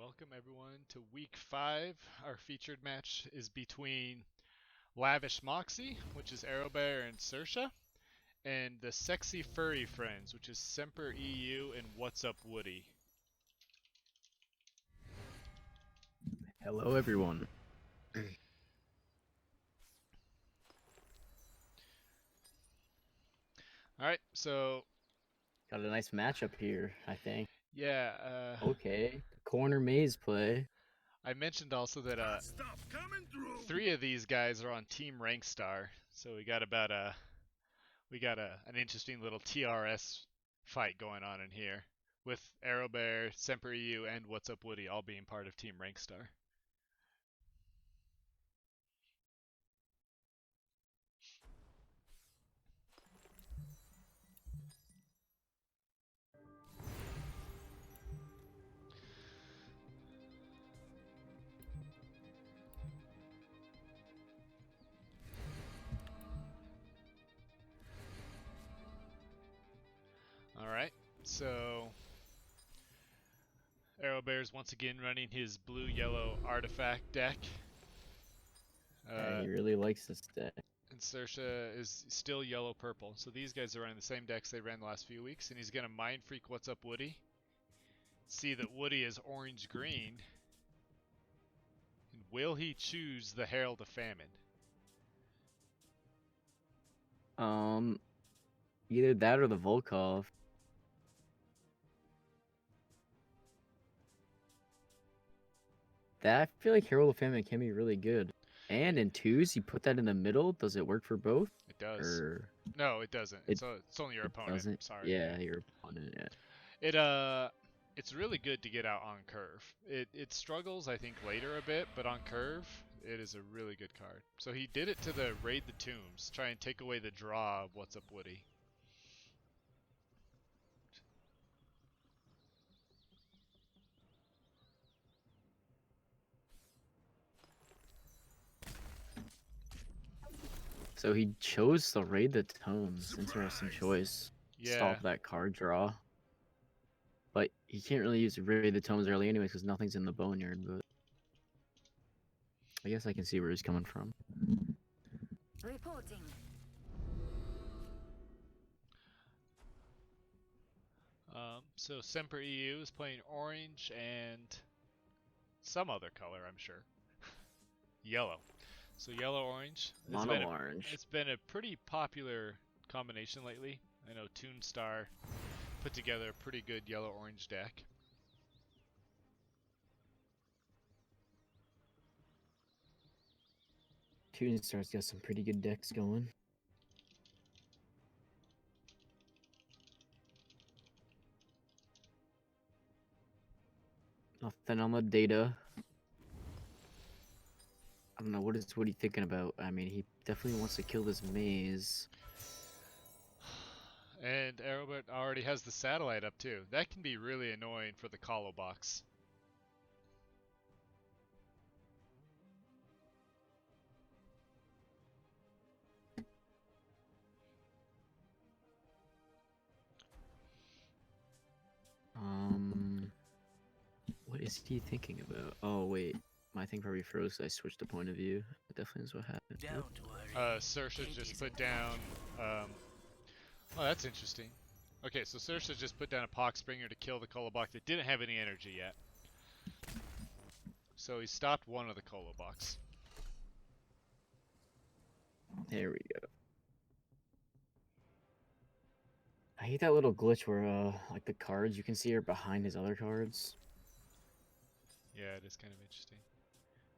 Welcome everyone to week 5. Our featured match is between Lavish Moxie, which is Arrowbear and Saoirse, and the Sexy Furry Friends, which is Semper EU and What's Up Woody. Hello everyone. Alright, so Got a nice matchup here, I think. yeah, Okay, corner maze play. I mentioned also that 3 of these guys are on Team Rank Star, so we got an interesting little TRS fight going on in here, with Arrowbear, Semper EU, and What's Up Woody all being part of Team Rank Star. Alright, so Arrowbear's once again running his blue-yellow artifact deck. Yeah, he really likes this deck. And Saoirse is still yellow-purple. So these guys are running the same decks they ran the last few weeks, and he's going to Mind Freak What's Up Woody. See that Woody is orange-green. And will he choose the Herald of Famine? Either that or the Volkov. That, I feel like Herald of Famine can be really good. And in twos, you put that in the middle. Does it work for both? It does. Or... No, it doesn't. It's only your opponent. Doesn't? Sorry. Yeah, your opponent. Yeah. It's really good to get out on curve. It struggles, I think, later a bit, but on curve, it is a really good card. So he did it to the Raid the Tombs, try and take away the draw of What's Up Woody. So he chose to Raid the Tomes. Interesting choice. Yeah. Stop that card draw. But he can't really use Raid the Tomes early anyway because nothing's in the Boneyard, but I guess I can see where he's coming from. Reporting. So Semper EU is playing orange and some other color, I'm sure. Yellow. So yellow-orange. Mono orange. It's been a pretty popular combination lately. I know Toonstar put together a pretty good yellow-orange deck. Toonstar's got some pretty good decks going. Nothing on the data. I don't know, what is Woody thinking about? I mean, he definitely wants to kill this maze. And Arrowbear already has the satellite up too. That can be really annoying for the Colo box. What is he thinking about? Oh wait, my thing probably froze 'cause I switched the point of view. That definitely is what happened. Don't worry. Saoirse just put down. Oh, that's interesting. Okay, so Saoirse just put down a Poxbringer to kill the Colo box that didn't have any energy yet. So he stopped one of the Colo box. There we go. I hate that little glitch where like the cards you can see are behind his other cards. Yeah, it is kind of interesting.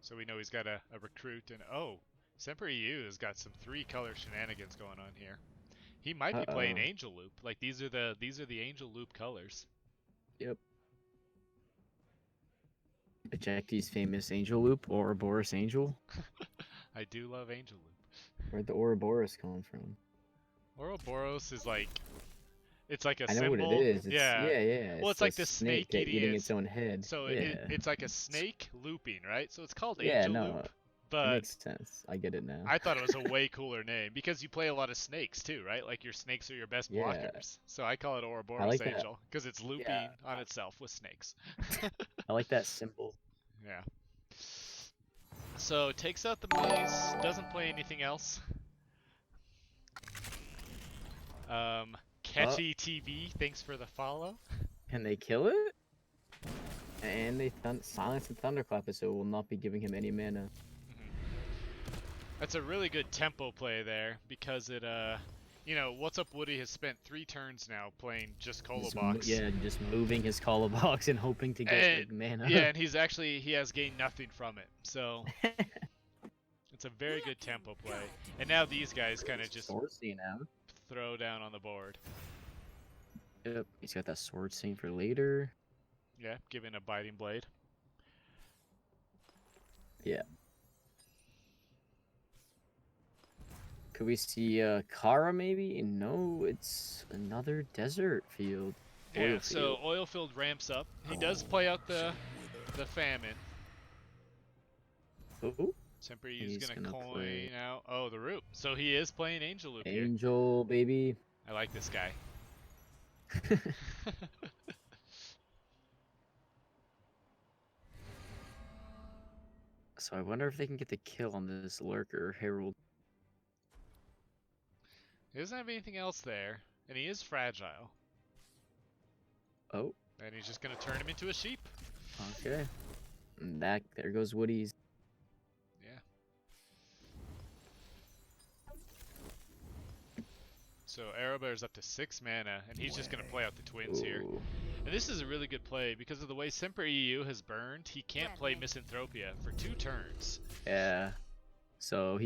So we know he's got a recruit, and oh, Semper EU has got some 3-color shenanigans going on here. He might be playing Angel Loop. Like these are the Angel Loop colors. Yep. Ejecty's famous Angel Loop, Ouroboros Angel. I do love Angel Loop. Where'd the Ouroboros come from? Ouroboros is like, it's like a I know symbol. what it is. It's, yeah. yeah. Well, it's like the snake eating eating its own head. So yeah. it's like a snake looping, right? So it's called Yeah, Angel no. Loop, It But makes sense. I get it now. I thought it was a way cooler name because you play a lot of snakes too, right? Like your snakes are your best Yeah, blockers. So I call it I Ouroboros like that. Angel because it's Yeah, looping on itself with snakes. I like that symbol. Yeah. So takes out the maze, doesn't play anything else. Oh, Catchy TV, thanks for the follow. can they kill it? And they silence the thunderclap it, so it will not be giving him any mana. That's a really good tempo play there because it you know, What's Up Woody has spent 3 turns now playing just Colobox. Yeah, just moving his call box and hoping to get like mana. Yeah, and he has gained nothing from it. So it's a very good tempo play. And now these guys kind of just throw down on the board. Yep, he's got that sword scene for later. Yeah, giving a biting blade. Yeah. Could we see Kara maybe? No, it's another desert field. Yeah, so Oilfield ramps up. He does play out the famine. Oh, Semper is gonna coin out. Oh, the root. So he is playing Angel Loop here. Angel, baby. I like this guy. So I wonder if they can get the kill on this Lurker Herald. He doesn't have anything else there, and he is fragile. Oh. And he's just gonna turn him into a sheep. Okay. And there goes Woody's. Yeah. So Arrowbear's up to 6 mana, and he's just gonna play out the twins here. And this is a really good play because of the way Semper EU has burned. He can't play Misanthropia for 2 turns. Yeah. So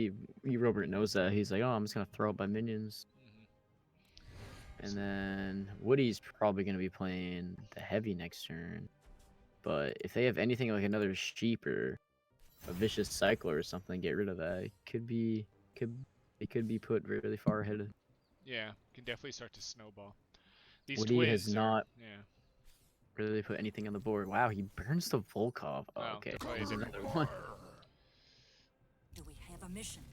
Robert knows that. He's like, oh, I'm just gonna throw up my minions. And then Woody's probably gonna be playing the heavy next turn. But if they have anything like another sheep or a vicious cycler or something, get rid of that. It could be put really far ahead. Yeah, can definitely start to snowball. These Woody twins has not yeah. really put anything on the board. Wow, he burns the Volkov. Oh, Wow, okay, there's there's another one. Do we have a mission?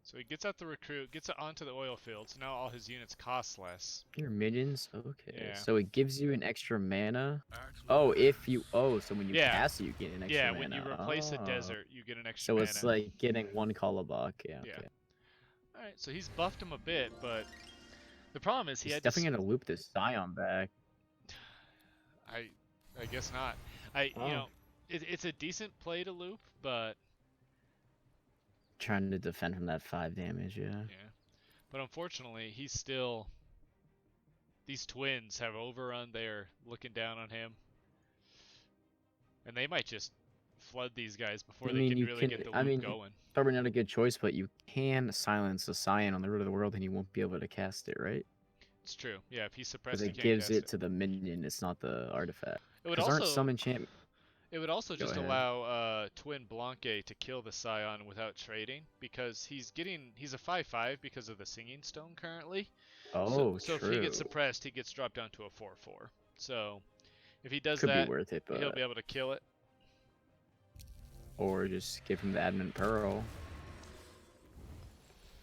So he gets out the recruit, gets it onto the oil field, so now all his units cost less. Your minions? Okay. Yeah. So it gives you an extra mana. So when you cast it, you get an extra mana. Yeah, when you replace a desert, you get an extra so mana. it's like getting 1 Kolobok. Yeah. Okay. Alright, so he's buffed him a bit, but the problem is He's definitely gonna loop this Scion back. I guess not. You know, it's a decent play to loop, but trying to defend from that 5 damage, yeah. Yeah. But unfortunately, he's still... These twins have overrun there, looking down on him. And they might just flood these guys before they can really get the loop going. Probably not a good choice, but you can silence the Scion on the Root of the World and he won't be able to cast it, right? It's true. Yeah, if he's suppressed, he can't gives it to the minion, it's not the artifact. Because aren't some enchantment... It would also just allow Twin Blanque to kill the Scion without trading, because he's a 5/5 because of the Singing Stone currently. Oh, so true. if he gets suppressed, he gets dropped down to a 4/4. So if he does Could that, be worth it, but... he'll be able to kill it. Or just give him the Adamant Pearl.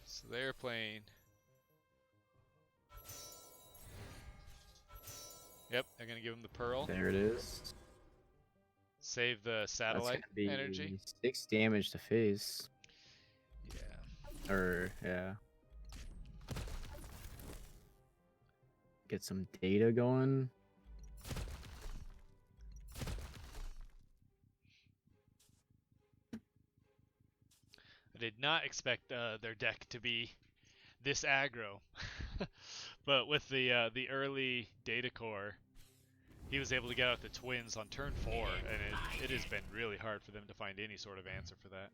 So they're playing... Yep, they're going to give him the Pearl. There it is. Save the satellite energy. 6 damage to face. Yeah. Yeah. Get some data going. I did not expect their deck to be this aggro. But with the early data core, he was able to get out the twins on turn 4, and it has been really hard for them to find any sort of answer for that.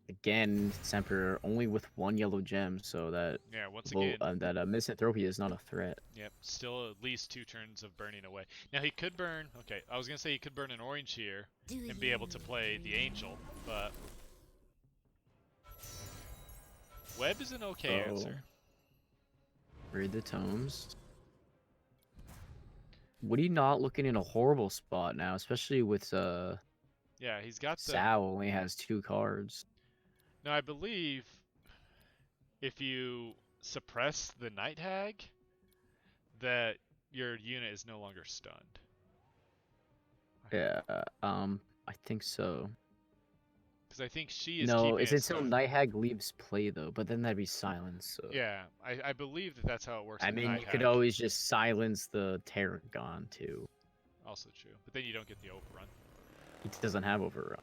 Again, Semper only with 1 yellow gem, so that Misanthropia is not a threat. Yep, still at least 2 turns of burning away. Now he could burn. Okay, I was gonna say he could burn an orange here and be able to play the Angel, but Web is an okay answer. Read the tomes. Woody not looking in a horrible spot now, especially with Yeah, he's got the. Sal only has 2 cards. No, I believe if you suppress the Night Hag, that your unit is no longer stunned. Yeah, I think so. Because I think she is No, keeping it's it until stunned. Night Hag leaves play though, but then that'd be silence. So Yeah, I believe that that's how it works I with mean, Night you Hag. could always just silence the Tarragon too. Also true, but then you don't get the overrun. He doesn't have overrun.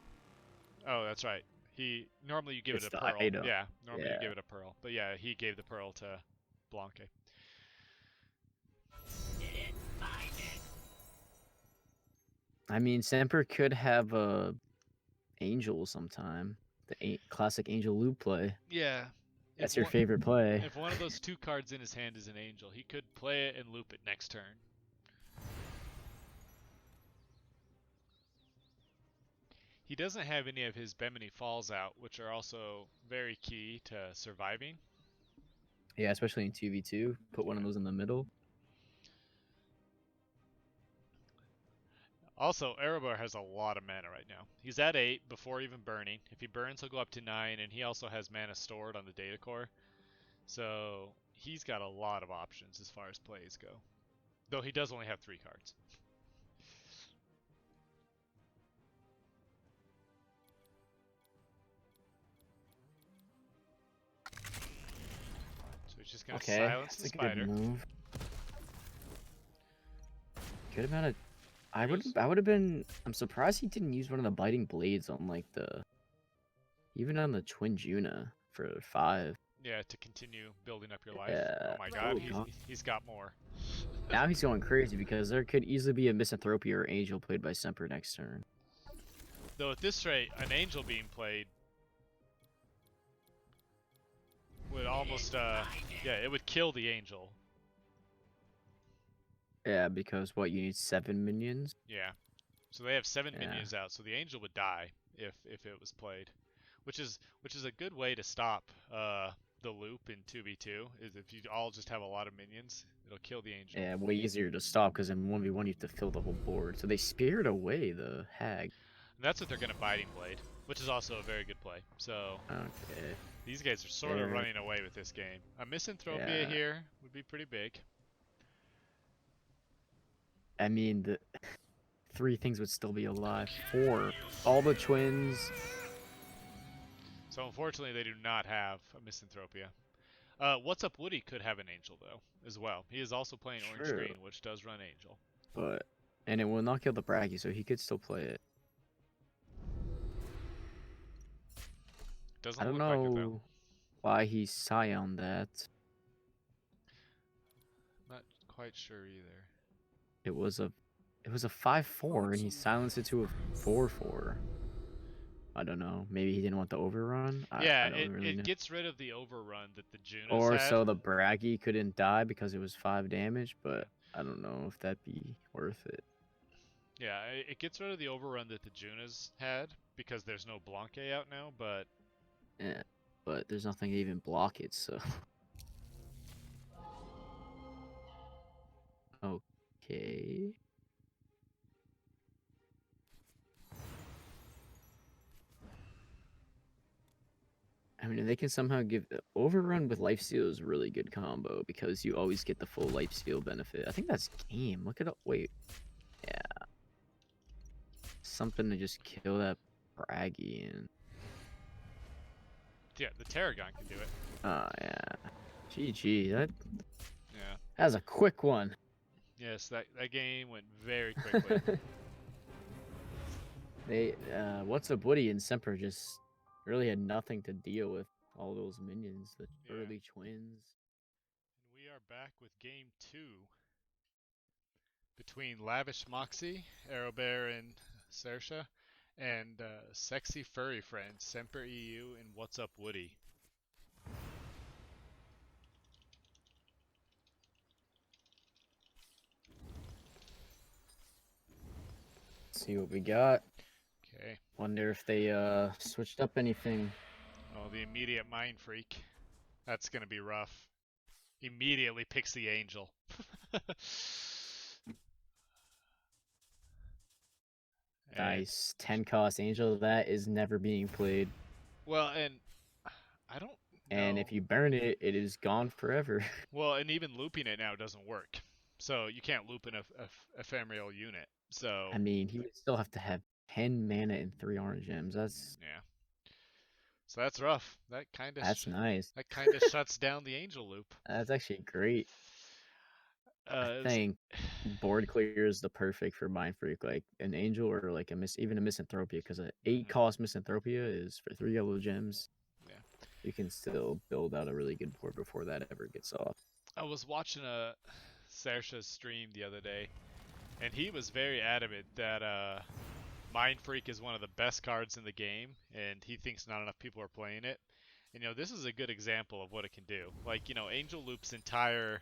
Oh, that's right. He normally you give It's it a the pearl. item. Yeah, normally you Yeah. give it a pearl. But yeah, he gave the pearl to Blanque. I mean, Semper could have a Angel sometime. The classic Angel loop play. Yeah. That's your favorite play. If one of those 2 cards in his hand is an angel, he could play it and loop it next turn. He doesn't have any of his Bemini Falls out, which are also very key to surviving. Yeah, especially in 2v2. Put one of those in the middle. Also, Erebor has a lot of mana right now. He's at 8 before even burning. If he burns, he'll go up to 9, and he also has mana stored on the data core. So he's got a lot of options as far as plays go. Though he does only have 3 cards. So he's just going to silence the spider. Good move. Good amount of... I would have been... I'm surprised he didn't use one of the biting blades on like the... Even on the Twin Juna for 5. Yeah, to continue building up your life. Yeah. Oh my god, Oh, he's got more. Now he's going crazy because there could easily be a Misanthropy or Angel played by Semper next turn. Though at this rate, an angel being played would almost, yeah, it would kill the angel. Yeah, because what, you need 7 minions? Yeah. So they have 7 minions out, so the angel would die if it was played. Which is a good way to stop the loop in 2v2, is if you all just have a lot of minions, it'll kill the angel. Yeah, way easier to stop because in 1v1 you have to fill the whole board. So they speared away the hag. And that's what they're going to Biting Blade, which is also a very good play. So Okay. these guys are sort of running away with this game. A Misanthropia here would be pretty big. I mean, the 3 things would still be alive. 4. All the twins. So unfortunately, they do not have a Misanthropia. What's Up Woody could have an Angel, though, as well. He is also playing Orange Green, which does run Angel. And it will not kill the Braggy, so he could still play it. Doesn't I don't look like it, though. know why he Scioned that. Not quite sure either. It was a 5/4, and he silenced it to a 4/4. I don't know. Maybe he didn't want the overrun. Yeah, I don't really know. it gets rid of the overrun that the Junas Or had. so the Braggy couldn't die because it was 5 damage, but I don't know if that'd be worth it. Yeah, it gets rid of the overrun that the Junas had because there's no Blanque out now, but... Yeah, but there's nothing to even block it, so... Okay... I mean, if they can somehow give overrun with lifesteal is a really good combo because you always get the full lifesteal benefit. I think that's game. Look it up. Wait, yeah, something to just kill that Braggy and. Yeah, the Tarragon can do it. Oh yeah, GG. That. Yeah. That was a quick one. Yes, that game went very quickly. What's Up Woody and Semper just really had nothing to deal with all those minions, the early twins. And we are back with game 2 between Lavish Moxie, Aerobear and Sersha, and Sexy Furry Friend, Semper EU and What's Up Woody. Let's see what we got. Okay. Wonder if they switched up anything. Oh, the immediate Mind Freak. That's gonna be rough. Immediately picks the Angel. And, Nice. 10 cost Angel. That is never being played. well, and I don't know. And if you burn it, it is gone forever. Well, and even looping it now doesn't work. So you can't loop an ephemeral unit. So I mean, he would still have to have 10 mana and 3 orange gems. That's yeah. So that's rough. That kind of nice. that kind of shuts down the angel loop. That's actually great. I It's- think board clear is the perfect for Mind Freak, like an angel or like even a Misanthropia, because an 8 cost Misanthropia is for 3 yellow gems. Yeah. You can still build out a really good board before that ever gets off. I was watching a Sersha's stream the other day, and he was very adamant that Mind Freak is one of the best cards in the game, and he thinks not enough people are playing it. And this is a good example of what it can do. Like, Angel Loop's entire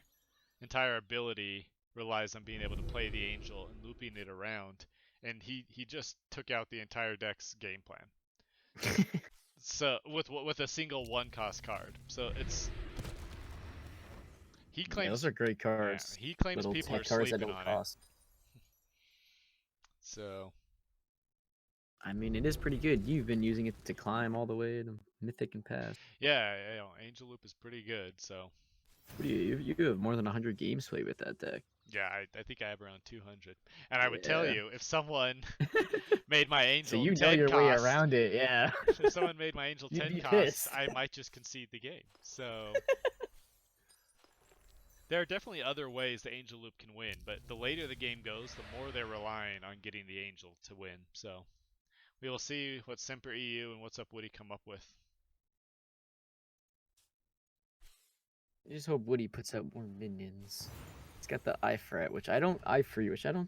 ability relies on being able to play the angel and looping it around, and he just took out the entire deck's game plan. So with a single 1-cost card. So he claims those are great cards. Yeah, he claims Little people are tech cards that sleeping don't on cost. it. So I mean, it is pretty good. You've been using it to climb all the way to Mythic and past. yeah, Angel Loop is pretty good. So What do you have more than 100 games played with that deck. yeah, I think I have around 200. And I would tell you, if someone made my angel So you know 10 your way cost, around it, yeah. if someone made my angel You'd 10 be cost, pissed. I might just concede the game. So there are definitely other ways the angel loop can win, but the later the game goes, the more they're relying on getting the angel to win. So we will see what Semper EU and What's Up Woody come up with. I just hope Woody puts out more minions. It's got the Ifrat, which I don't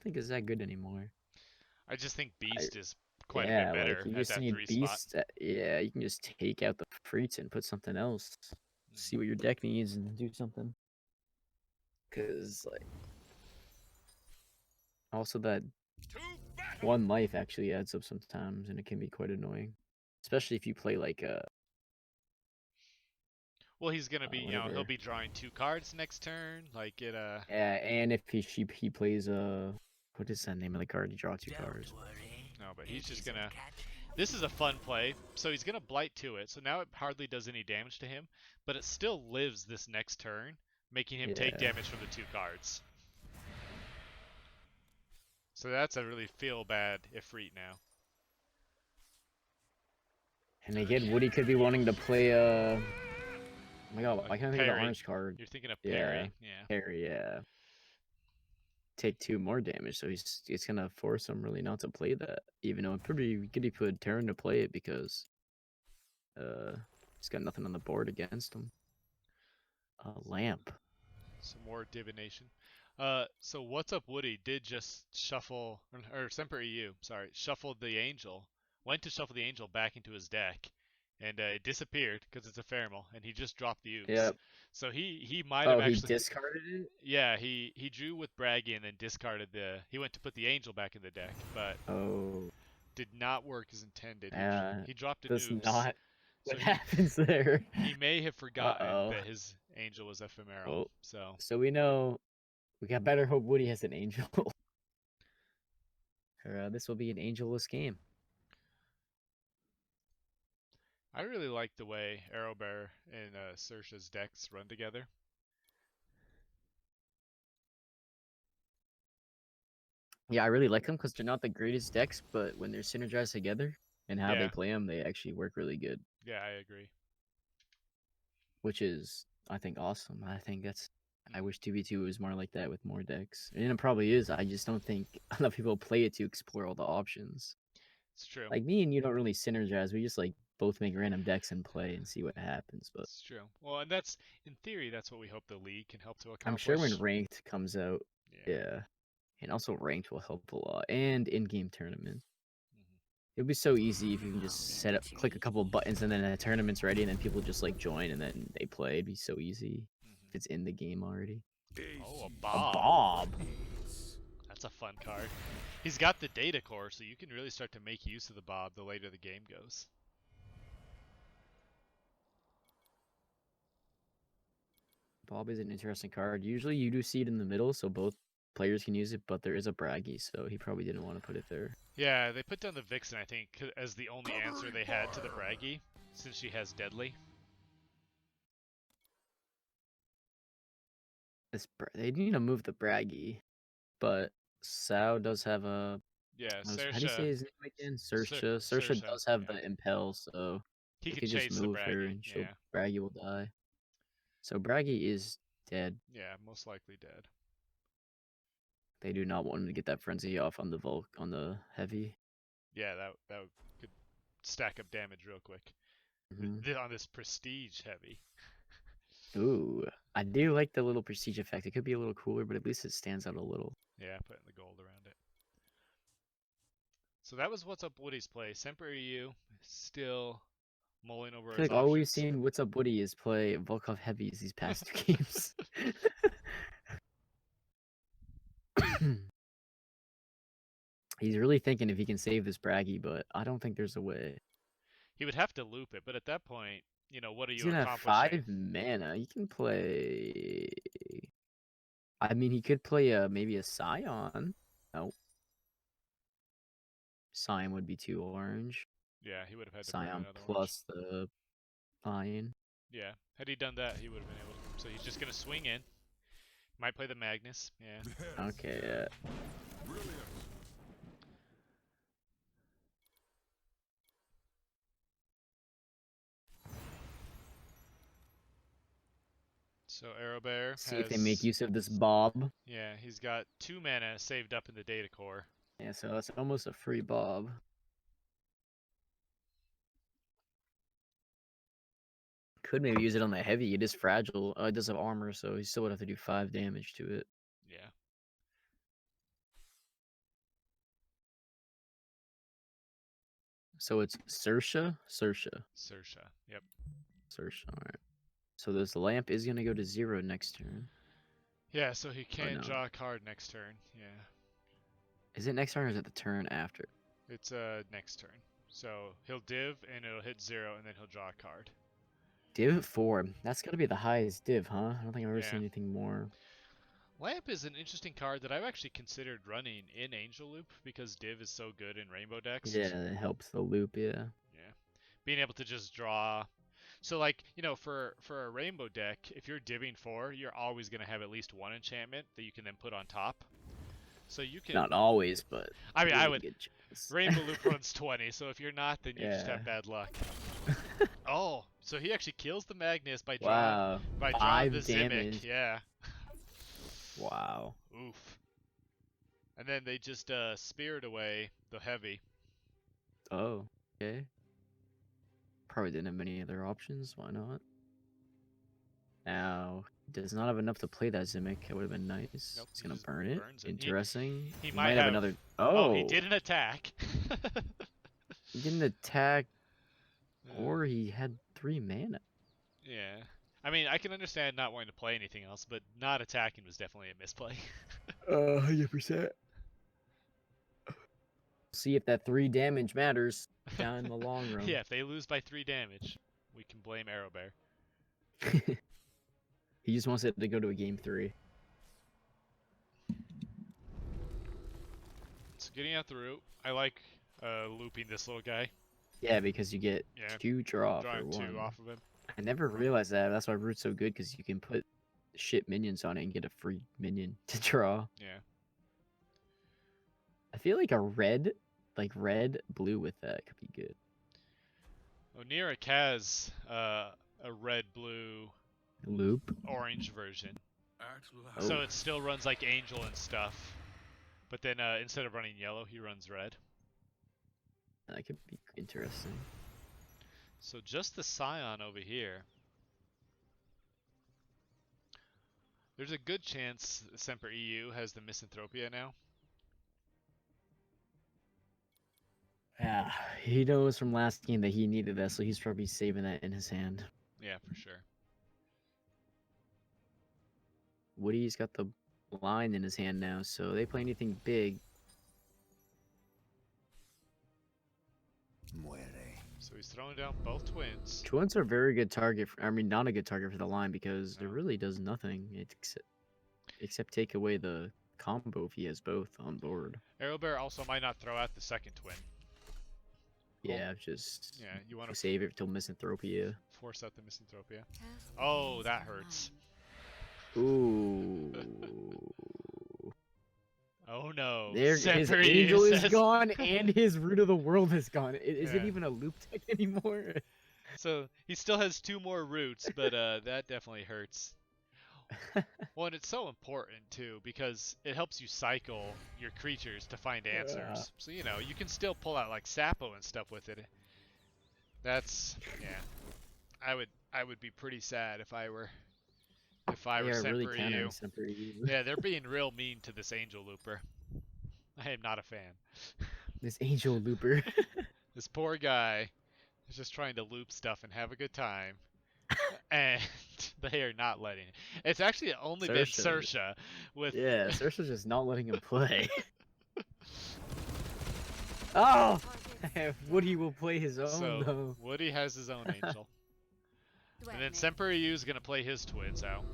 think is that good anymore. I just think Beast is quite a bit better like you at just that need 3 Beast. spot. Yeah, you can just take out the Freets and put something else. See what your deck needs and do something. Cause like, also that 1 life actually adds up sometimes, and it can be quite annoying, especially if you play like Well, he's gonna be, he'll whatever. be drawing 2 cards next turn. Like it, Yeah, and if he plays what is that name of the card? You draw 2 cards. No, but he's just gonna. This is a fun play. So he's gonna blight to it. So now it hardly does any damage to him, but it still lives this next turn, making him take Yeah. damage from the 2 cards. So that's a really feel bad Ifrit now. And again, Woody could be wanting to play oh my god, why can't I think of the Parry. orange card? You're thinking of parry, yeah. Parry, yeah. Take 2 more damage, so it's gonna force him really not to play that, even though it pretty good he could turn to play it because he's got nothing on the board against him. A lamp. Some more divination. So What's Up Woody did just shuffle, or Semper EU, sorry, shuffled the angel, went to shuffle the angel back into his deck, and it disappeared because it's ephemeral, and he just dropped the oops. Yep. So he might have Oh, he actually discarded it? Yeah, he drew with Braggy and then discarded he went to put the angel back in the deck, but Oh. did not work as intended. Yeah. He dropped an That's oops. not So what happens there. he may have forgotten Uh-oh. that his angel was ephemeral. Oh. So So we know we got better hope Woody has an angel. Or this will be an angelless game. I really like the way Arrowbear and Sersha's decks run together. Yeah, I really like them because they're not the greatest decks, but when they're synergized together and how Yeah. they play them, they actually work really good. Yeah, I agree. Which is, I think, awesome. I wish 2v2 was more like that with more decks. And it probably is. I just don't think enough people play it to explore all the options. It's true. Like me and you don't really synergize. We just like both make random decks and play and see what happens. But It's true. Well, and that's, in theory, that's what we hope the league can help to accomplish. I'm sure when ranked comes out, yeah. And also ranked will help a lot. And in-game tournaments. It'd be so easy if you can just click a couple of buttons, and then a tournament's ready, and then people just like join, and then they play. It'd be so easy if it's in the game already. Oh, a A Bob. Bob. That's a fun card. He's got the data core, so you can really start to make use of the Bob the later the game goes. Bob is an interesting card. Usually you do see it in the middle, so both players can use it, but there is a Braggy, so he probably didn't want to put it there. Yeah, they put down the Vixen, I think, as the only answer they had to the Braggy, since she has Deadly. They need to move the Braggy, but Sao does have a. Yeah, How do you say Saoirse. his name again? Saoirse. Saoirse Saoirse, does have yeah. the Impel, so He they could could just chase the move her Braggy, and yeah. Braggy will die. So Braggy is dead. Yeah, most likely dead. They do not want him to get that frenzy off on the heavy. Yeah, that could stack up damage real quick. On this prestige heavy. Ooh, I do like the little prestige effect. It could be a little cooler, but at least it stands out a little. Yeah, putting the gold around it. So that was What's Up Woody's play. Semper EU still mulling over I feel his like all we've options. seen What's Up Woody is play Volkov heavies these past 2 games. He's really thinking if he can save this Braggy, but I don't think there's a way. He would have to loop it, but at that point, you know, what are He's you gonna have accomplishing? 5 mana. He can play. I mean, he could play maybe a Scion. Nope. Scion would be too orange. Yeah, he would have had to bring Scion another plus the Lion. Yeah, had he done that, he would have been able to. So he's just gonna swing in. Might play the Magnus. Yeah. Okay. Yeah. So Arrowbear See has, if they make use of this Bob. Yeah, he's got 2 mana saved up in the data core. Yeah, so that's almost a free Bob. Could maybe use it on the heavy. It is fragile. It does have armor, so he still would have to do 5 damage to it. Yeah. So it's Saoirse? Saoirse. Yep. Saoirse, alright. So this lamp is going to go to 0 next turn. Yeah, so he can no. draw a card next turn. Yeah. Is it next turn or is it the turn after? It's next turn. So he'll div and it'll hit 0 and then he'll draw a card. Div 4. That's got to be the highest div, huh? I don't think I've ever seen anything more. Lamp is an interesting card that I've actually considered running in Angel Loop because div is so good in Rainbow decks. Yeah, it helps the loop, yeah. Yeah. Being able to just draw. So like, you know, for a Rainbow deck, if you're divving 4, you're always going to have at least 1 enchantment that you can then put on top. So you can... Not always, but... I mean, really I would... Rainbow Loop runs 20, so if you're not, then you just have bad luck. Oh, so he actually kills the Magnus by drawing, the Zimic. Yeah. Wow. Oof. And then they just speared away the heavy. Oh, okay. Probably didn't have many other options. Why not? Now, does not have enough to play that Zimic. It would have been nice. Nope, He's gonna burn it. Interesting. He might have another. Oh, he didn't attack. He didn't attack, or he had 3 mana. Yeah. I mean, I can understand not wanting to play anything else, but not attacking was definitely a misplay. 100%. See if that 3 damage matters down in the long run. Yeah, if they lose by 3 damage, we can blame Arrowbear. He just wants it to go to a game 3. So getting out the root, I like looping this little guy. Yeah, because you get 2 draw for drawing 1. 2 off of him. I never realized that. That's why root's so good, because you can put shit minions on it and get a free minion to draw. Yeah. I feel like a red blue with that could be good. Oniric has a red-blue loop orange version. Oh. So it still runs like Angel and stuff. But then instead of running yellow, he runs red. That could be interesting. So just the Scion over here. There's a good chance Semper EU has the Misanthropia now. Yeah, he knows from last game that he needed that, so he's probably saving that in his hand. Yeah, for sure. Woody's got the line in his hand now, so they play anything big. So he's throwing down both twins. Twins are a very good target. Not a good target for the line because it really does nothing except take away the combo if he has both on board. Arrowbear also might not throw out the second twin. Yeah, just Yeah, you want to save it till Misanthropia. force out the Misanthropia. Oh, that hurts. Ooh. Oh no. There, his Separate angel is says- gone and his root of the world is gone. Is it Yeah. even a loop tech anymore? So he still has 2 more roots, but that definitely hurts. Well, and it's so important too because it helps you cycle your creatures to find answers. So you know you can still pull out like Sapo and stuff with it. Yeah. I would be pretty sad if I were really Semper counting EU. Semper EU. Yeah, they're being real mean to this angel looper. I am not a fan. This angel looper. This poor guy is just trying to loop stuff and have a good time. And they are not letting it. It's actually only been Sersha with Yeah, Sersha's just not letting him play. Oh! Woody will play his own so though. Woody has his own angel. And then Semper EU is gonna play his twins out.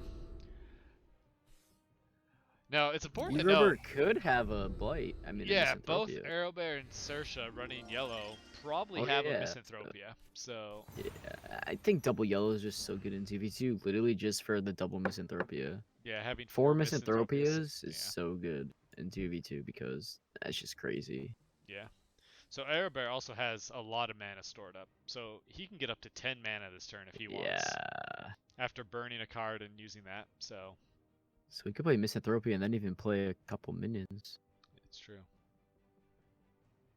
Now it's important to know. Robert could have a blight. I mean, a Yeah, both Misanthropia. Arrowbear and Sersha running yellow probably Oh, have a yeah. Misanthropia. So Yeah, I think double yellow is just so good in TV2, literally just for the double Misanthropia. yeah, having 4 Misanthropias Misanthropias is yeah. so good in 2v2 because that's just crazy. Yeah. So Arrowbear also has a lot of mana stored up. So he can get up to 10 mana this turn if he wants. Yeah. After burning a card and using that. So So we could play Misanthropia and then even play a couple minions. it's true.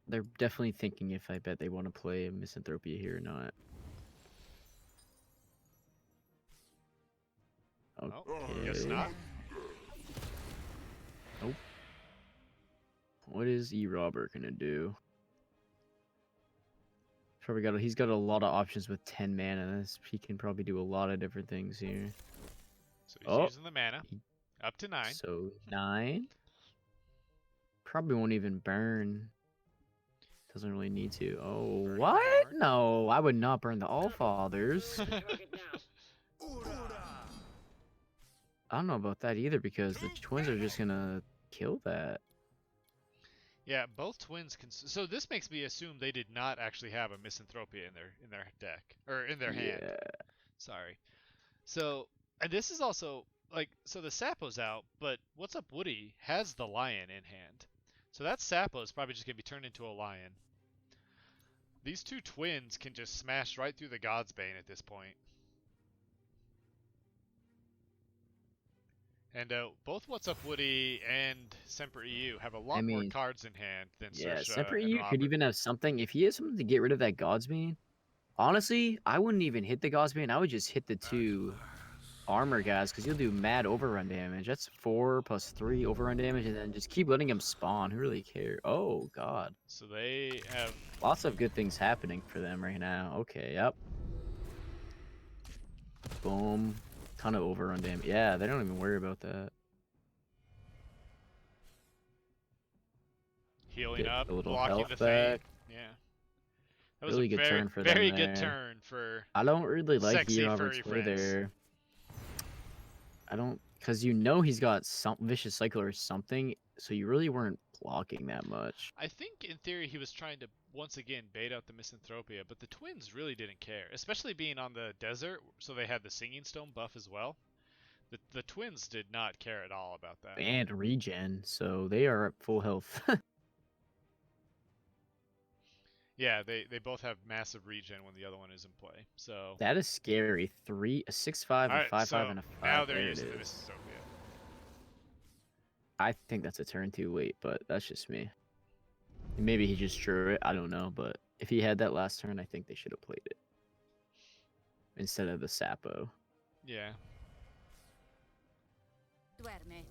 They're definitely thinking if I bet they want to play Misanthropia here or not. Okay. Oh, guess not. Nope. What is E-Robber gonna do? He's got a lot of options with 10 mana. He can probably do a lot of different things here. So he's using the mana. He- Up to 9. So 9. Probably won't even burn. Doesn't really need to. Oh, Burn what? card. No, I would not burn the Allfathers. I don't know about that either because the twins are just gonna kill that. Yeah, both twins can. So this makes me assume they did not actually have a Misanthropia in their deck or in their hand. Yeah. Sorry. So, and this is also like so the Sapo's out, but What's Up Woody has the lion in hand. So that Sapo is probably just gonna be turned into a lion. These 2 twins can just smash right through the God's Bane at this point. And both What's Up Woody and Semper EU have a lot more mean, cards in hand than Yeah, Sersha Semper and EU could Robert. even have something. If he has something to get rid of that Godsbane, honestly, I wouldn't even hit the Godsbane. I would just hit the 2 armor guys because you'll do mad overrun damage. That's 4 plus 3 overrun damage, and then just keep letting him spawn. Who really cares? Oh, God. So they have Lots of good things happening for them right now. Okay, yep. Boom. Ton of overrun damage. Yeah, they don't even worry about that. healing Get up, a little blocking health the thing. back. Yeah. That was Really a good very, turn for them very good there. turn for I don't really like Sexy E-Robert's furry play friends. there. I don't, because you know he's got some vicious cycle or something, so you really weren't blocking that much. I think in theory he was trying to once again bait out the Misanthropia, but the twins really didn't care, especially being on the desert, so they had the Singing Stone buff as well. The twins did not care at all about that. And regen, so they are at full health. Yeah, they both have massive regen when the other one is in play. So That is scary. 3, a 6-5, a Alright, 5-5, so and a 5. now they're There it using the is. Misanthropia. I think that's a turn too late, but that's just me. Maybe he just drew it. I don't know, but if he had that last turn, I think they should have played it instead of the Sapo. Yeah. Duerme.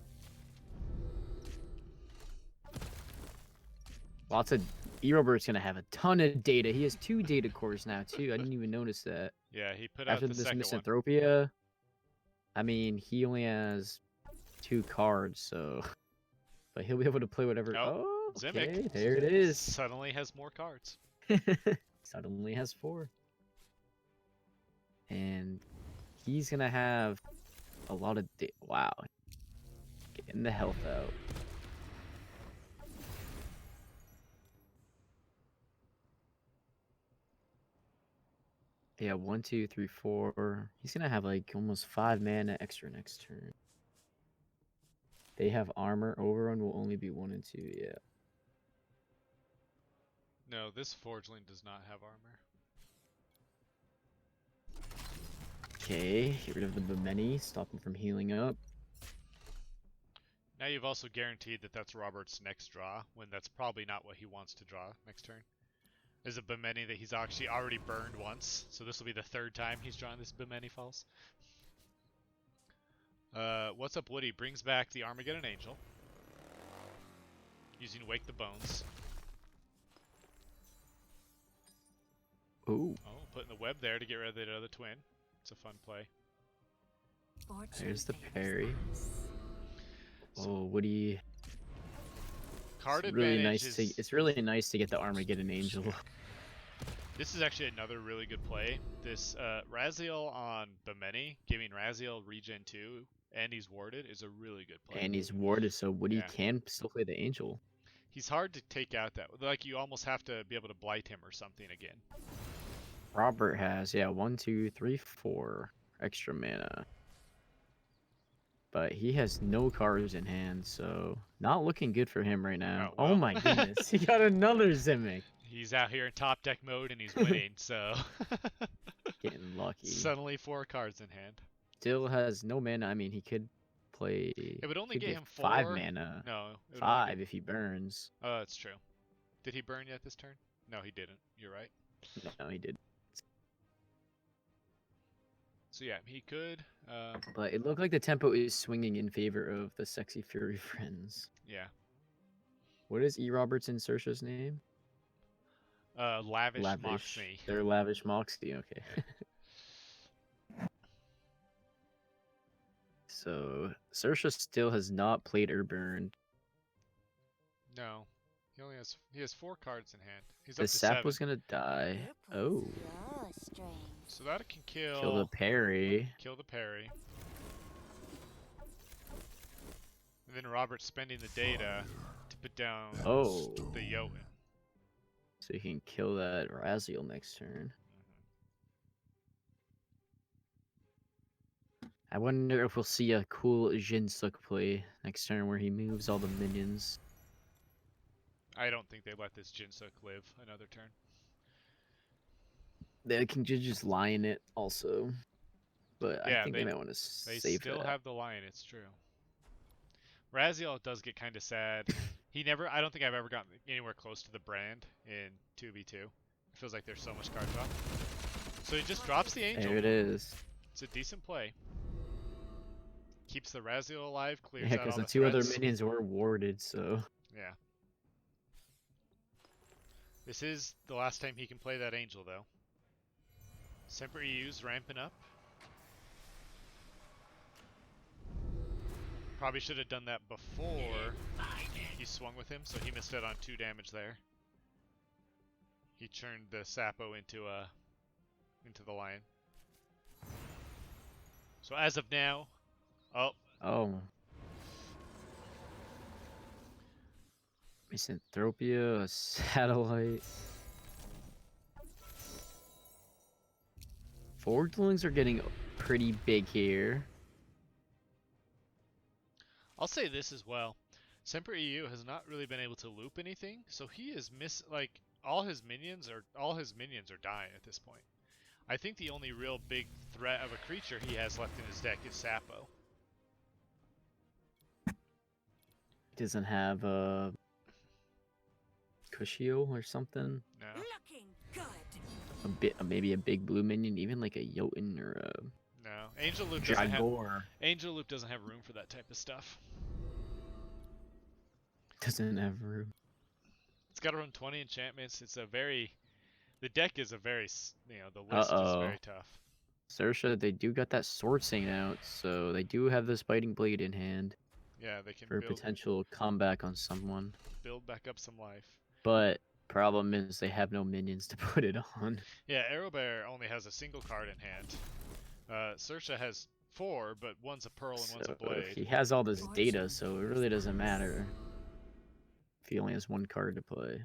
Lots of E-Robert's gonna have a ton of data. He has 2 data cores now too. I didn't even notice that. Yeah, he put out After the this second one. Misanthropia, I mean, he only has 2 cards, so but he'll be able to play whatever. Oh, Oh, Zimic. okay, there it is. Suddenly has more cards. Suddenly has 4, and he's gonna have a lot of wow. Getting the health out. Yeah, 1, 2, 3, 4. He's gonna have like almost 5 mana extra next turn. They have armor. Overrun will only be 1 and 2. Yeah. No, this Forgeling does not have armor. Okay, get rid of the Bemeni. Stop him from healing up. Now you've also guaranteed that that's Robert's next draw, when that's probably not what he wants to draw next turn. There's a Bemeni that he's actually already burned once, so this will be the 3rd time he's drawn this Bemeni Falls. What's up, Woody? Brings back the Armageddon Angel. Using Wake the Bones. Ooh. Oh, putting the web there to get rid of the other twin. It's a fun play. There's the parry. Oh, Woody. Card It's really advantage nice is... it's really nice to get the Armageddon Angel. This is actually another really good play. This Raziel on Bemeni, giving Raziel regen 2, and he's warded, is a really good play. And he's warded, so Woody Yeah. can still play the Angel. He's hard to take out that. Like, you almost have to be able to blight him or something again. Robert has, yeah, 1, 2, 3, 4 extra mana. But he has no cards in hand, so not looking good for him right now. Oh, well. Oh my goodness, he got another Zimic. He's out here in top deck mode and he's winning, so... Getting lucky. Suddenly 4 cards in hand. Still has no mana. I mean, he could play... It would only could get get him 5 4. mana. No. It would only 5 get... if he burns. Oh, that's true. Did he burn yet this turn? No, he didn't. You're right. No, he did. So yeah, he could. But it looked like the tempo is swinging in favor of the Sexy Fury Friends. Yeah. What is E. Robertson Sersha's name? Lavish Moxie. They're Lavish Moxie, okay. So, Sersha still has not played or burned. No. He has 4 cards in hand. He's The up to sap 7. was gonna die. Oh. So that can kill... Kill the parry. Kill the parry. And then Robert's spending the data to put down Oh. the Jotun. So he can kill that Raziel next turn. I wonder if we'll see a cool Jinsuk play next turn where he moves all the minions. I don't think they let this Jinsuk live another turn. They can just lie in it also. But Yeah, I think they might want to They save still that. have the lion, it's true. Raziel does get kind of sad. I don't think I've ever gotten anywhere close to the brand in 2v2. It feels like there's so much card drop. So he just drops the angel. There it is. It's a decent play. Keeps the Raziel alive, clears Yeah, out because all the the 2 other threats. minions were warded, so... Yeah. This is the last time he can play that angel, though. Semper EU's ramping up. Probably should have done that before he swung with him, so he missed out on 2 damage there. He turned the Sapo into the lion. So as of now, Oh. Misanthropia, a satellite. Forgelings are getting pretty big here. I'll say this as well. Semper EU has not really been able to loop anything, so he is all his minions are dying at this point. I think the only real big threat of a creature he has left in his deck is Sapo. He doesn't have a Cushio or something. No. Looking good. Maybe a big blue minion, even like a Jotun or a No. Angel Loop doesn't have Dragor. Angel Loop doesn't have room for that type of stuff. Doesn't have room. It's got to run 20 enchantments. The deck is the list is very tough. Sersha, they do got that Sword Saint out, so they do have this Biting Blade in hand Yeah, they can for a build potential comeback on someone. back up some life. But problem is they have no minions to put it on. Yeah, Arrowbear only has a single card in hand. Sersha has 4, but one's a pearl and one's a blade. He has all this data, so it really doesn't matter if he only has 1 card to play.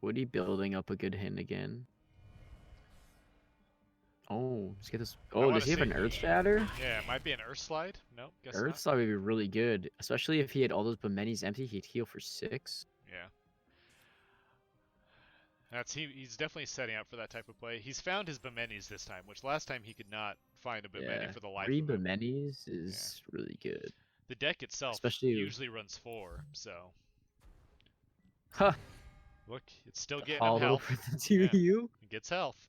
Would he building up a good hand again? Oh, let's get this. I Oh, wanna does he have an see. Earth Shatter? Yeah, it might be an Earth Slide. Nope, guess Earth not. Slide would be really good, especially if he had all those Bamenis empty. He'd heal for 6. Yeah. He's definitely setting up for that type of play. He's found his Bamenis this time, which last time he could not find a Bameni Yeah, for the life 3 of him. Bamenis is really good. The deck itself Especially usually runs 4, so huh. look, it's still getting him Hollow health. for the 2U. It gets health.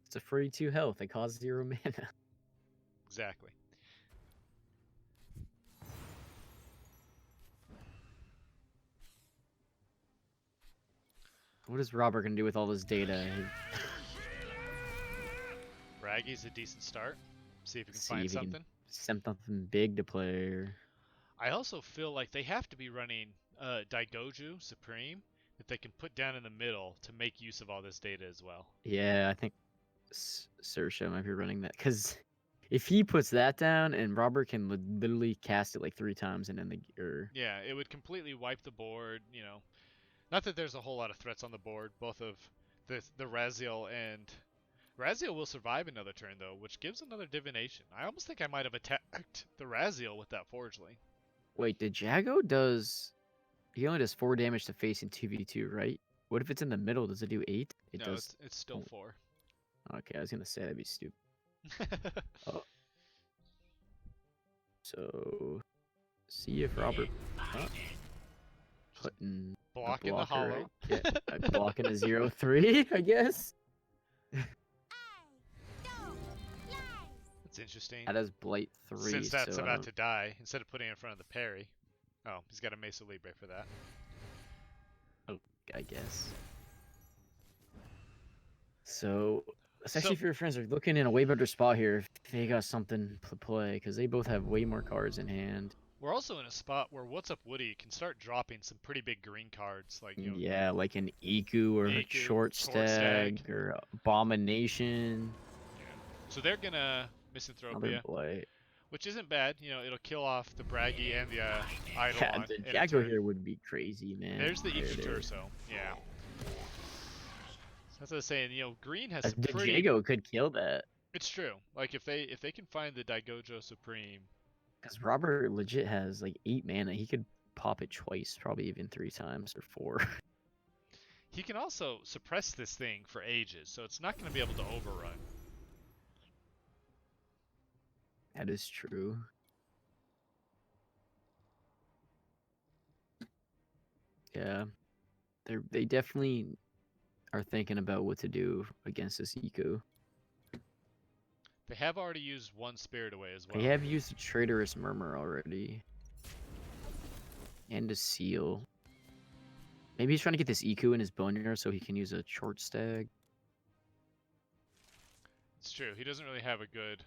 It's a free 2 health. It costs 0 mana. Exactly. What is Robert gonna do with all this data? Braggy's a decent start. See if we can See find if he can something. something big to play. I also feel like they have to be running Daigoju Supreme that they can put down in the middle to make use of all this data as well. Yeah, I think Sersha might be running that because if he puts that down and Robert can literally cast it like 3 times and then Yeah, it would completely wipe the board. Not that there's a whole lot of threats on the board. Both of the Raziel and Raziel will survive another turn though, which gives another divination. I almost think I might have attacked the Raziel with that Forgeling. Wait, the Jago does. He only does 4 damage to face in 2v2, right? What if it's in the middle? Does it do 8? It No, does. it's still 4. Okay, I was gonna say that'd be stupid. Oh. So, see if Robert putting Blocking the hollow. Yeah, blocking a 0/3, I guess. That's interesting. That has Blight 3. Since that's so about to die, instead of putting it in front of the parry. Oh, he's got a Mesa Libre for that. I guess. So, especially if your friends are looking in a way better spot here, if they got something to play, because they both have way more cards in hand. We're also in a spot where What's Up Woody can start dropping some pretty big green cards, like Yeah, like an Iku or a Short Stag or Abomination. Yeah. So they're gonna Misanthropia, Blight. which isn't bad. It'll kill off the Braggy and the Eidolon. Yeah, the Jago here would be crazy, man. There's the There Iku it is. Torso. Yeah. That's what I was saying. Green has some The pretty. Jago could kill that. It's true. Like if they can find the Daigoju Supreme. Because Robert legit has like 8 mana. He could pop it twice, probably even 3 times or 4. He can also suppress this thing for ages, so it's not going to be able to overrun. That is true. Yeah, they definitely are thinking about what to do against this eco. They have already used one Spirit Away as well. They have used a Traitorous Murmur already. And a Seal. Maybe he's trying to get this Iku in his Boneyard so he can use a Short Stag. It's true. He doesn't really have a good...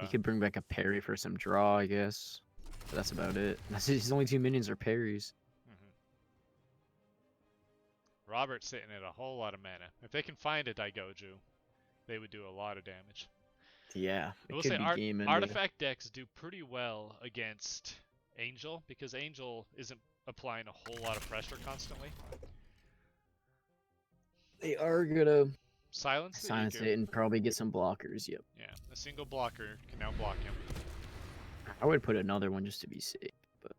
He could bring back a parry for some draw, I guess. But that's about it. His only 2 minions are parries. Robert's sitting at a whole lot of mana. If they can find a Daigoju, they would do a lot of damage. Yeah, I will say artifact decks do pretty well against Angel, because Angel isn't applying a whole lot of pressure constantly. They are gonna silence it and probably get some blockers, yep. Yeah, a single blocker can now block him. I would put another one just to be safe, but...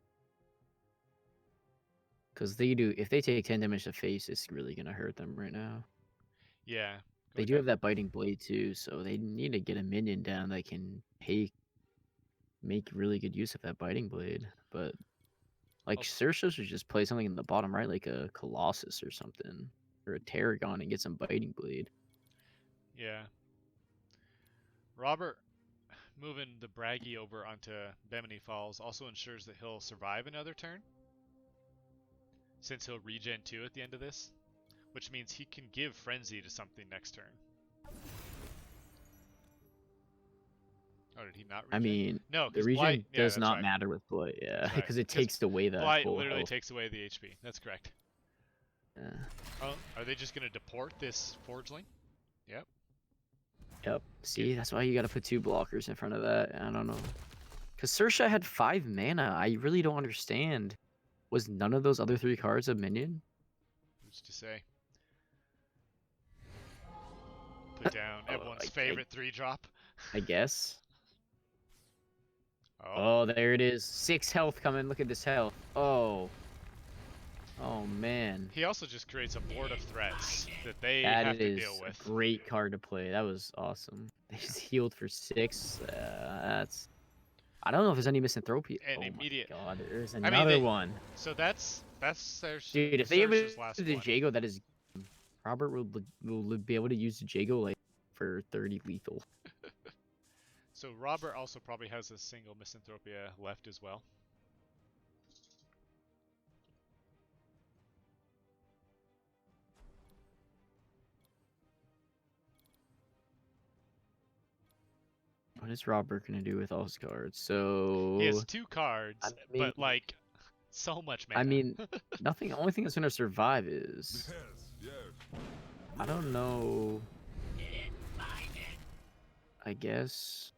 Because if they take 10 damage to face, it's really gonna hurt them right now. Yeah. They do have that Biting Blade too, so they need to get a minion down that can make really good use of that Biting Blade. But like Sersha should just play something in the bottom right, like a Colossus or something, or a Tarragon, and get some Biting Blade. Yeah. Robert moving the Braggy over onto Bemini Falls also ensures that he'll survive another turn, since he'll regen 2 at the end of this, which means he can give Frenzy to something next turn. Oh, did he not regen? I mean, no, the regen does not right. matter with Blight, yeah, Right. because it takes away that Blight full literally health. takes away the HP. That's correct. Yeah. Oh, are they just going to deport this Forgeling? Yep. Yep. See, that's why you gotta put 2 blockers in front of that. I don't know. Because Sersha had 5 mana. I really don't understand. Was none of those other 3 cards a minion? Who's to say? probably down. Everyone's favorite 3-drop. I guess. Oh. Oh, there it is. 6 health coming. Look at this health. Oh. Oh, man. He also just creates a board of threats that they That have to is deal with. a great card to play. That was awesome. He's healed for 6. That's... I don't know if there's any misanthropia. And Oh immediate... my god, there's I mean, another one. So that's their Dude, if they give it last to one. Jago, that is... Robert will be able to use the Jago like for 30 lethal. So Robert also probably has a single misanthropia left as well. What is Robert gonna do with all his cards? So He has 2 cards, I mean- but like so much mana. I mean, nothing. Only thing that's gonna survive is I don't know. I guess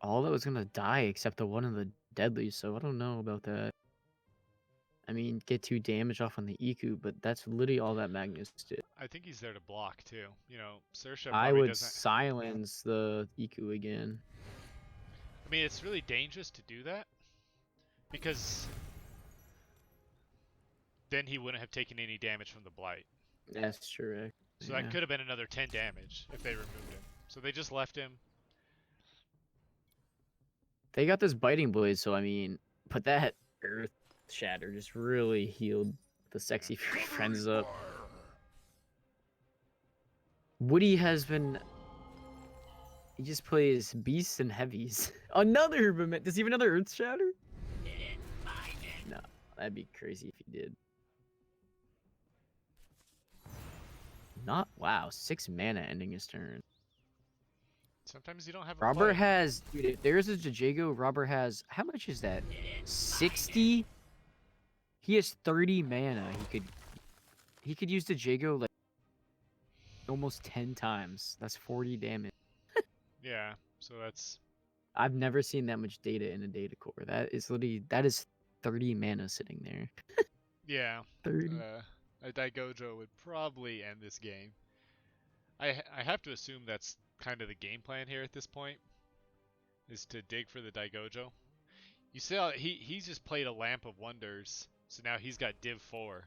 all that was gonna die except the one in the deadly. So I don't know about that. I mean, get 2 damage off on the Iku, but that's literally all that Magnus did. I think he's there to block too. You know, Saoirse I probably would doesn't. silence the Iku again. I mean, it's really dangerous to do that because then he wouldn't have taken any damage from the blight. That's true. So that could have been another 10 damage if they removed him. So they just left him. They got this biting blade, so I mean, but that earth shatter just really healed the sexy friends up. Woody has been. He just plays beasts and heavies. Another, does he have another earth shatter? No, that'd be crazy if he did. Not wow, 6 mana ending his turn. Sometimes you don't have a Robert play. has, dude, if there's a Jago, Robert has, how much is that? 60? He has 30 mana. He could use the Jago like almost 10 times. That's 40 damage. Yeah, so that's... I've never seen that much data in a data core. That is 30 mana sitting there. Yeah. 30. A Daigoju would probably end this game. I have to assume that's kind of the game plan here at this point, is to dig for the Daigoju. You see how he's just played a Lamp of Wonders, so now he's got Div 4.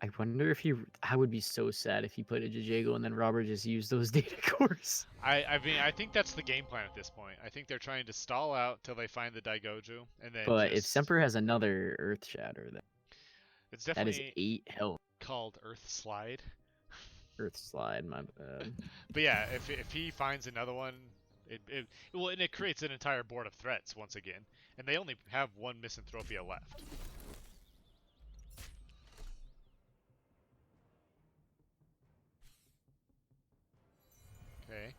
I wonder if I would be so sad if he played a Jago and then Robert just used those data cores. I mean, I think that's the game plan at this point. I think they're trying to stall out till they find the Daigoju, and then But if just... Semper has another Earth Shatter, then It's that is definitely 8 health. called Earth Slide. Earth Slide, my bad. But yeah, if he finds another one, it creates an entire board of threats once again, and they only have 1 Misanthropia left. Okay,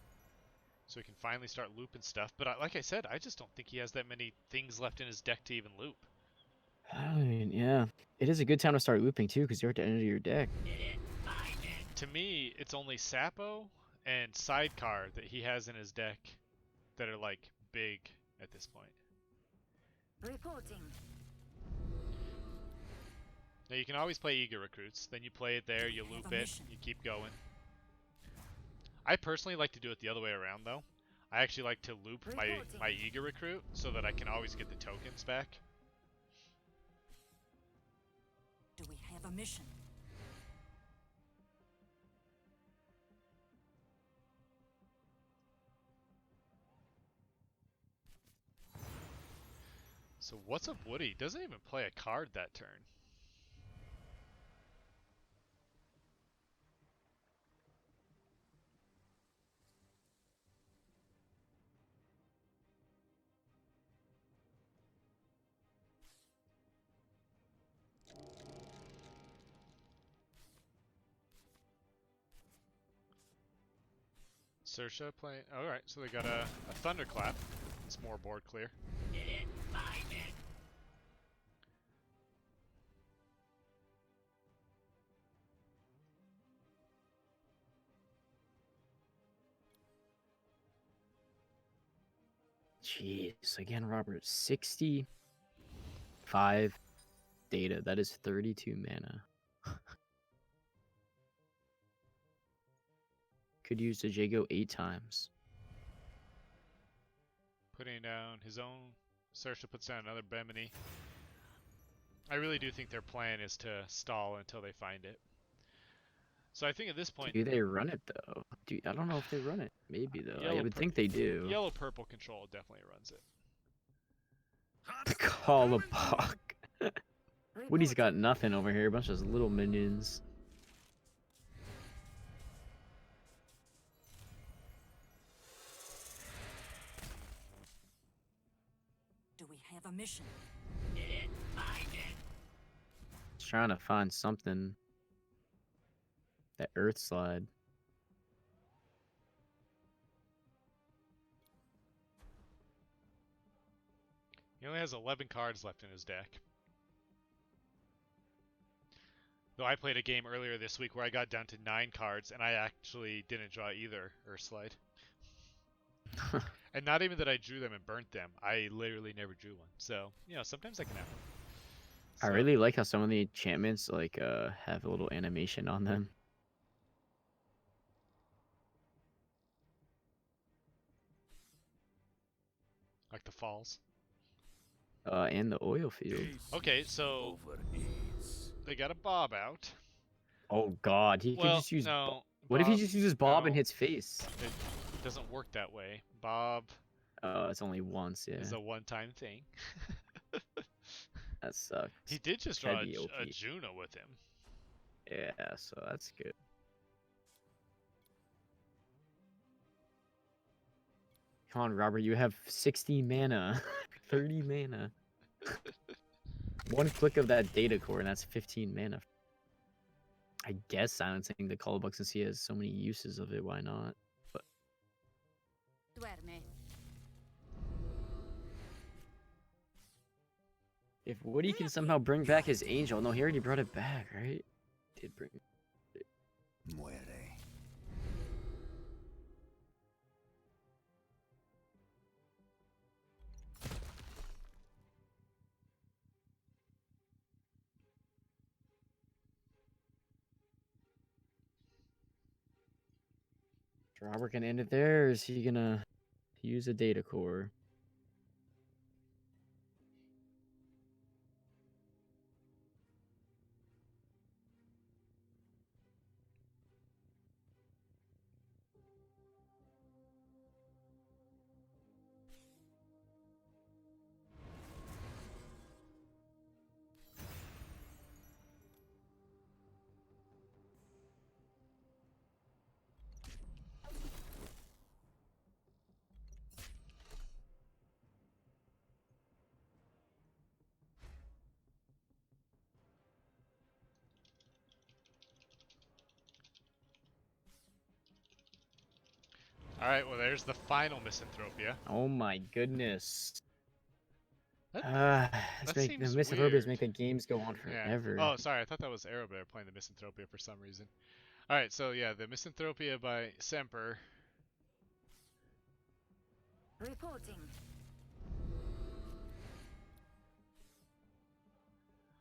so he can finally start looping stuff. But like I said, I just don't think he has that many things left in his deck to even loop. I mean, yeah. It is a good time to start looping, too, because you're at the end of your deck. To me, it's only Sapo and Sidecar that he has in his deck that are, like, big at this point. Reporting. Now, you can always play Eager Recruits. Then you play it there, you loop it, you keep going. I personally like to do it the other way around, though. I actually like to loop my Eager Recruit so that I can always get the tokens back. Do we have a mission? So what's up Woody? Doesn't even play a card that turn. Saoirse playing. Alright, so they got a Thunderclap. It's more board clear. Jeez, again, Robert, 65 data. That is 32 mana. Could use the Jago 8 times. Putting down his own. Saoirse puts down another Bemini. I really do think their plan is to stall until they find it. So I think at this point... Do they run it, though? I don't know if they run it. Maybe, though. I would think they do. Yellow-purple control definitely runs it. Call a buck. Woody's got nothing over here. A bunch of little minions. Do we have a mission? Just trying to find something. That Earth Slide. He only has 11 cards left in his deck. Though I played a game earlier this week where I got down to 9 cards and I actually didn't draw either Earth Slide. And not even that I drew them and burnt them. I literally never drew one. So, you know, sometimes that can happen. I really like how some of the enchantments like have a little animation on them. Like the falls. And the oil field. Okay, so they got a Bob out. Oh God, he could just use. No, what if he just uses Bob and hits face? It doesn't work that way. Bob. It's only once, yeah. It's a one-time thing. That sucks. He did just draw a Juno with him. Yeah, so that's good. Come on, Robert, you have 60 mana. 30 mana. One click of that data core, and that's 15 mana. I guess silencing the Callbuck since he has so many uses of it, why not? But Duerme. if Woody can somehow bring back his angel, no, he already brought it back, right? Did bring it. Muere. Robert can end it there, or is he gonna use a data core? Alright, well there's the final Misanthropia. Oh my goodness. That The seems Misanthropias weird. make the games go on forever. Oh, sorry, I thought that was Aerobear playing the Misanthropia for some reason. Alright, so yeah, the Misanthropia by Semper. Reporting.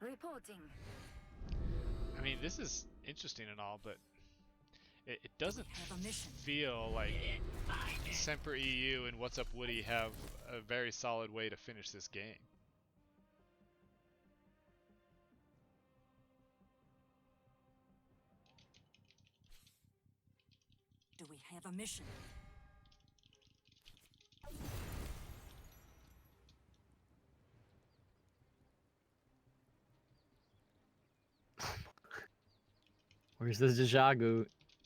Reporting. I mean, this is interesting and all, but it doesn't have a mission? feel like Semper EU and What's Up Woody have a very solid way to finish this game. Do we have a mission? Where's the Daigoju?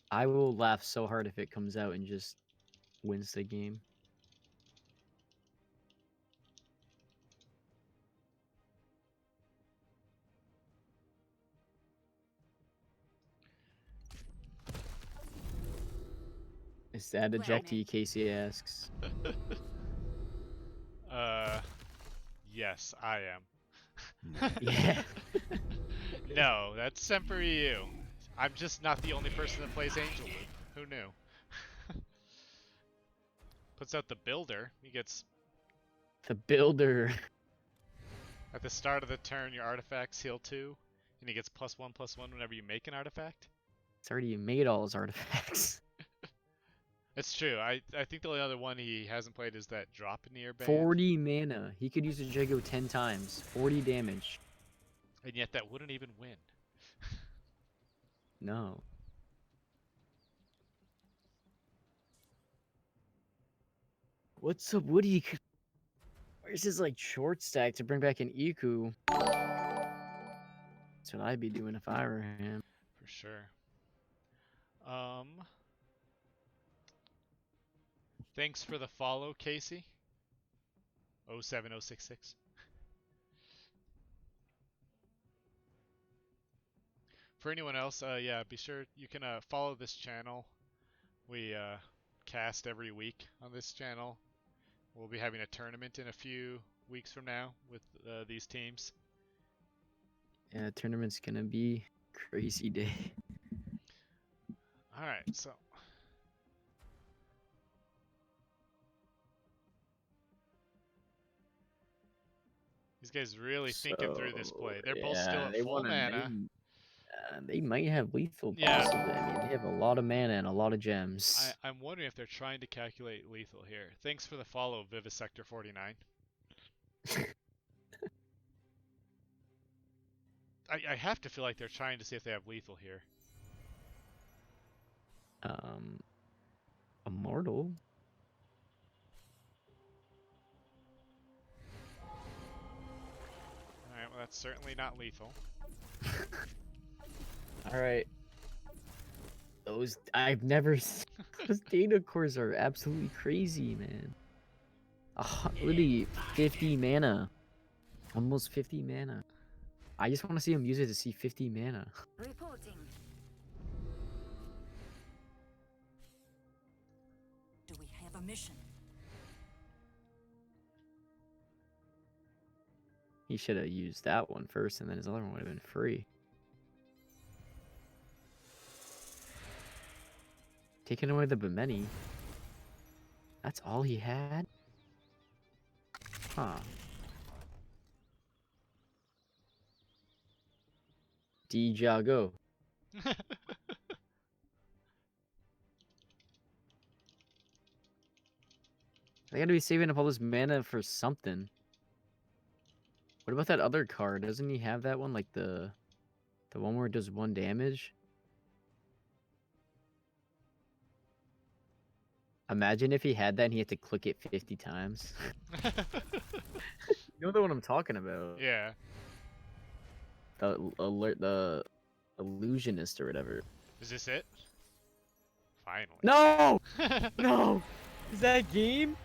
I will laugh so hard if it comes out and just wins the game. Is that Ejecty? Casey asks. Yes, I am. Yeah. No, that's Semper EU. I'm just not the only person that plays Angel Loop. Who knew? Puts out the Builder. He gets... The Builder. At the start of the turn, your artifacts heal 2. And he gets +1/+1 whenever you make an artifact. It's already made all his artifacts. It's true. I think the only other one he hasn't played is that drop near band. 40 mana. He could use a Jago 10 times. 40 damage. And yet that wouldn't even win. No. What's up, Woody? Where's his like short stack to bring back an Iku? That's what I'd be doing if I were him. For sure. Thanks for the follow, Casey. 07066. For anyone else, yeah, be sure you can follow this channel. We cast every week on this channel. We'll be having a tournament in a few weeks from now with these teams. Yeah, tournament's gonna be crazy day. All right, so these guys really thinking through this play. They're both still at full mana. They might have lethal Yeah. possibly. I mean, they have a lot of mana and a lot of gems. I'm wondering if they're trying to calculate lethal here. Thanks for the follow, Vivisector49. I have to feel like they're trying to see if they have lethal here. Immortal. Alright, well that's certainly not lethal. Alright. Those I've never those data cores are absolutely crazy, man. Literally 50 mana. Almost 50 mana. I just want to see him use it to see 50 mana. Reporting. Do we have a mission? He should have used that one first, and then his other one would have been free. Taking away the Bemeni. That's all he had? Huh. Daigoju. They gotta be saving up all this mana for something. What about that other card? Doesn't he have that one? Like the one where it does 1 damage? Imagine if he had that and he had to click it 50 times. You know the one I'm talking about? Yeah. The illusionist or whatever. Is this it? Finally. No! No! Is that a game?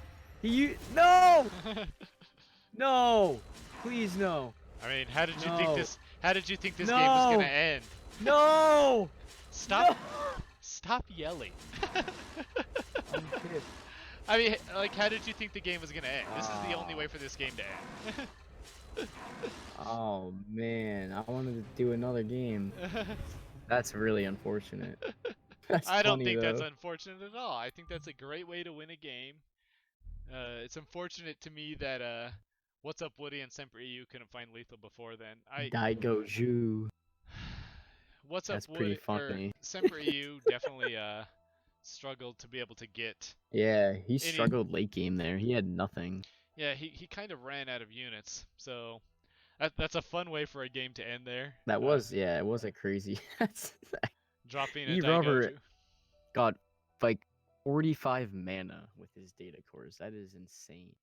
No! No! Please no! I mean, how did you No. think this? How did you think this No. game was gonna end? No! Stop! Stop yelling. I'm pissed. I mean, like, how did you think the game was gonna end? This is the only way for this game to end. Oh man, I wanted to do another game. That's really unfortunate. That's I don't funny, think that's though. unfortunate at all. I think that's a great way to win a game. It's unfortunate to me that What's Up Woody and Semper EU couldn't find lethal before then. Daigoju. What's Up That's pretty Woody funny. Semper EU definitely struggled to be able to get. Yeah, he struggled late game there. He had nothing. Yeah, he kind of ran out of units, so that's a fun way for a game to end there. That was, yeah, it wasn't crazy. Dropping a Robert Daigoju. got like 45 mana with his data cores. That is insane.